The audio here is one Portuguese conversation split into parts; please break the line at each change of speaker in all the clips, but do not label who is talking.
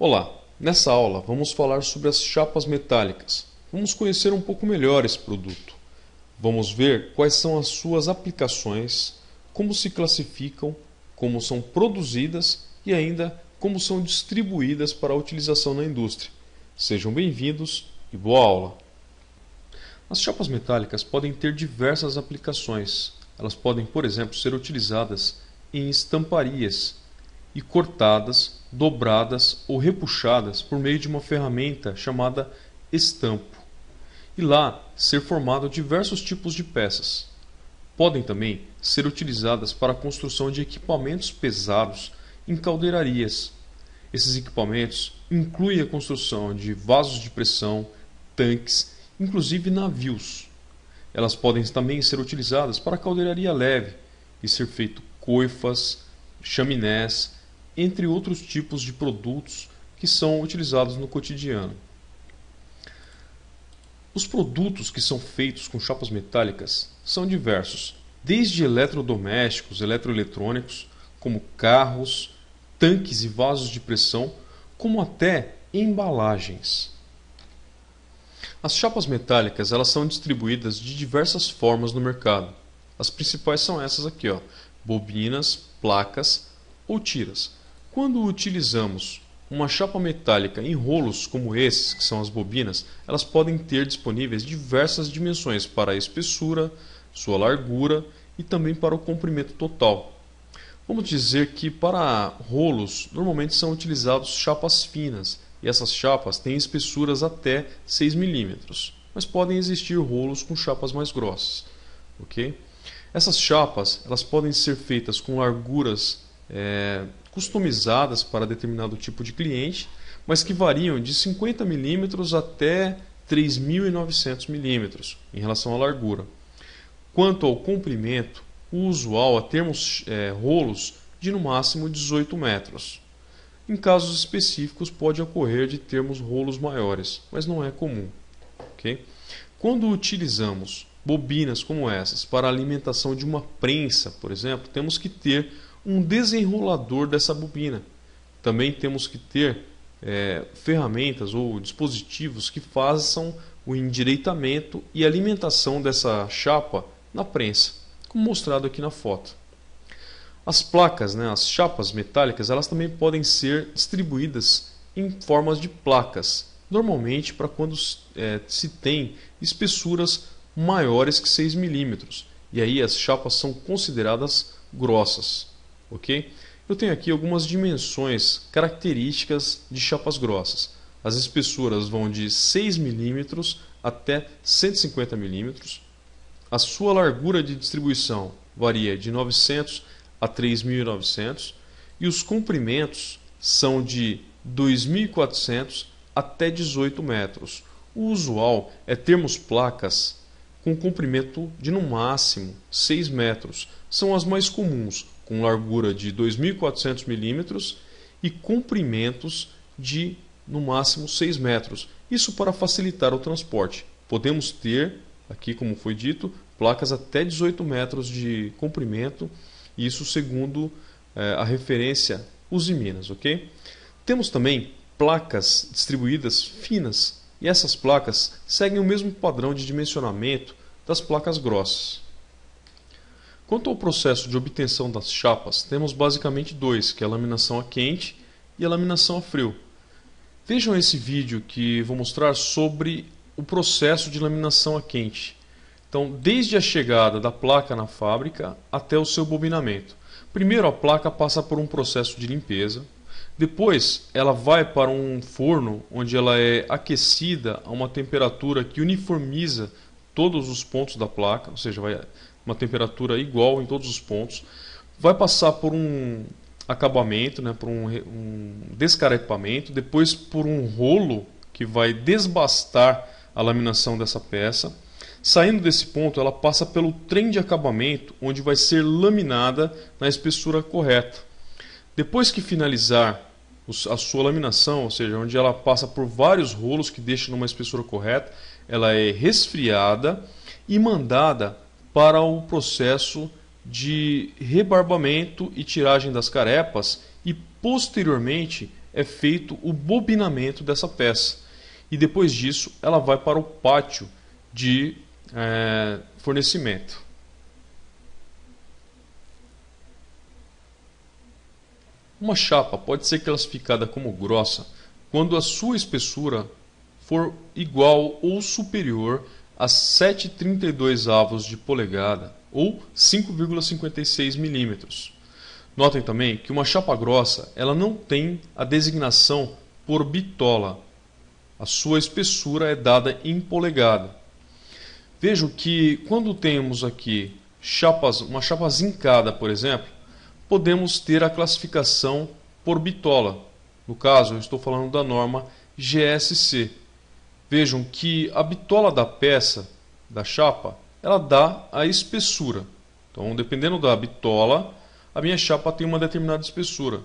Olá, nessa aula vamos falar sobre as chapas metálicas. Vamos conhecer um pouco melhor esse produto. Vamos ver quais são as suas aplicações, como se classificam, como são produzidas e ainda como são distribuídas para a utilização na indústria. Sejam bem-vindos e boa aula! As chapas metálicas podem ter diversas aplicações. Elas podem, por exemplo, ser utilizadas em estamparias e cortadas, dobradas ou repuxadas por meio de uma ferramenta chamada estampo, e lá ser formado diversos tipos de peças. Podem também ser utilizadas para a construção de equipamentos pesados em caldeirarias. Esses equipamentos incluem a construção de vasos de pressão, tanques, inclusive navios. Elas podem também ser utilizadas para a caldeiraria leve e ser feito coifas, chaminés, entre outros tipos de produtos que são utilizados no cotidiano. Os produtos que são feitos com chapas metálicas são diversos, desde eletrodomésticos, eletroeletrônicos, como carros, tanques e vasos de pressão, como até embalagens. As chapas metálicas elas são distribuídas de diversas formas no mercado. As principais são essas aqui, bobinas, placas ou tiras. Quando utilizamos uma chapa metálica em rolos como esses, que são as bobinas, elas podem ter disponíveis diversas dimensões para a espessura, sua largura e também para o comprimento total. Vamos dizer que para rolos normalmente são utilizados chapas finas, e essas chapas têm espessuras até 6 milímetros, mas podem existir rolos com chapas mais grossas. Ok? Essas chapas elas podem ser feitas com larguras customizadas para determinado tipo de cliente, mas que variam de 50 milímetros até 3.900 milímetros em relação à largura. Quanto ao comprimento, o usual é termos rolos de no máximo 18 metros. Em casos específicos pode ocorrer de termos rolos maiores, mas não é comum. Okay? Quando utilizamos bobinas como essas para a alimentação de uma prensa, por exemplo, temos que ter um desenrolador dessa bobina. Também temos que ter ferramentas ou dispositivos que façam o endireitamento e alimentação dessa chapa na prensa, como mostrado aqui na foto. As placas, as chapas metálicas, elas também podem ser distribuídas em formas de placas, normalmente para quando se tem espessuras maiores que 6 milímetros, e aí as chapas são consideradas grossas. Ok? Eu tenho aqui algumas dimensões características de chapas grossas. As espessuras vão de 6 milímetros até 150 milímetros. A sua largura de distribuição varia de 900 a 3.900 e os comprimentos são de 2.400 até 18 metros. O usual é termos placas com comprimento de no máximo 6 metros. São as mais comuns, com largura de 2.400 milímetros e comprimentos de no máximo 6 metros. Isso para facilitar o transporte. Podemos ter, aqui como foi dito, placas até 18 metros de comprimento, isso segundo a referência Usiminas. Okay? Temos também placas distribuídas finas, e essas placas seguem o mesmo padrão de dimensionamento das placas grossas. Quanto ao processo de obtenção das chapas, temos basicamente dois, que é a laminação a quente e a laminação a frio. Vejam esse vídeo que vou mostrar sobre o processo de laminação a quente. Então, desde a chegada da placa na fábrica até o seu bobinamento. Primeiro a placa passa por um processo de limpeza, depois ela vai para um forno onde ela é aquecida a uma temperatura que uniformiza todos os pontos da placa, ou seja, vai uma temperatura igual em todos os pontos, vai passar por um acabamento, por um descarepamento, depois por um rolo que vai desbastar a laminação dessa peça. Saindo desse ponto, ela passa pelo trem de acabamento, onde vai ser laminada na espessura correta. Depois que finalizar a sua laminação, ou seja, onde ela passa por vários rolos que deixam numa espessura correta, ela é resfriada e mandada para o processo de rebarbamento e tiragem das carepas, e posteriormente é feito o bobinamento dessa peça. E depois disso ela vai para o pátio de fornecimento. Uma chapa pode ser classificada como grossa quando a sua espessura for igual ou superior a 7,32 avos de polegada ou 5,56 milímetros. Notem também que uma chapa grossa ela não tem a designação por bitola. A sua espessura é dada em polegada. Vejo que quando temos aqui uma chapa zincada, por exemplo, podemos ter a classificação por bitola. No caso, eu estou falando da norma GSC. Vejam que a bitola da peça, da chapa, ela dá a espessura. Então, dependendo da bitola, a minha chapa tem uma determinada espessura.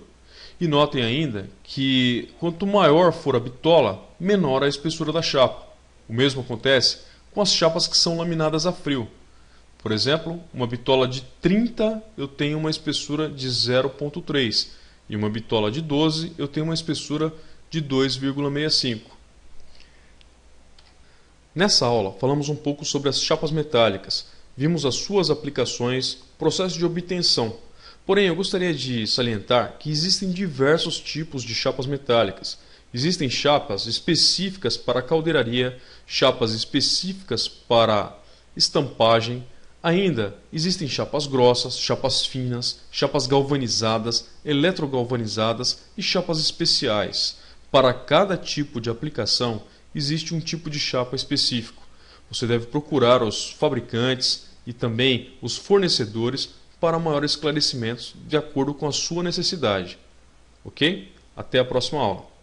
E notem ainda que quanto maior for a bitola, menor a espessura da chapa. O mesmo acontece com as chapas que são laminadas a frio. Por exemplo, uma bitola de 30 eu tenho uma espessura de 0,3 e uma bitola de 12 eu tenho uma espessura de 2,65. Nessa aula falamos um pouco sobre as chapas metálicas, vimos as suas aplicações, processo de obtenção. Porém, eu gostaria de salientar que existem diversos tipos de chapas metálicas. Existem chapas específicas para caldeiraria, chapas específicas para estampagem. Ainda existem chapas grossas, chapas finas, chapas galvanizadas, eletrogalvanizadas e chapas especiais. Para cada tipo de aplicação, existe um tipo de chapa específico. Você deve procurar os fabricantes e também os fornecedores para maiores esclarecimentos de acordo com a sua necessidade. Ok? Até a próxima aula.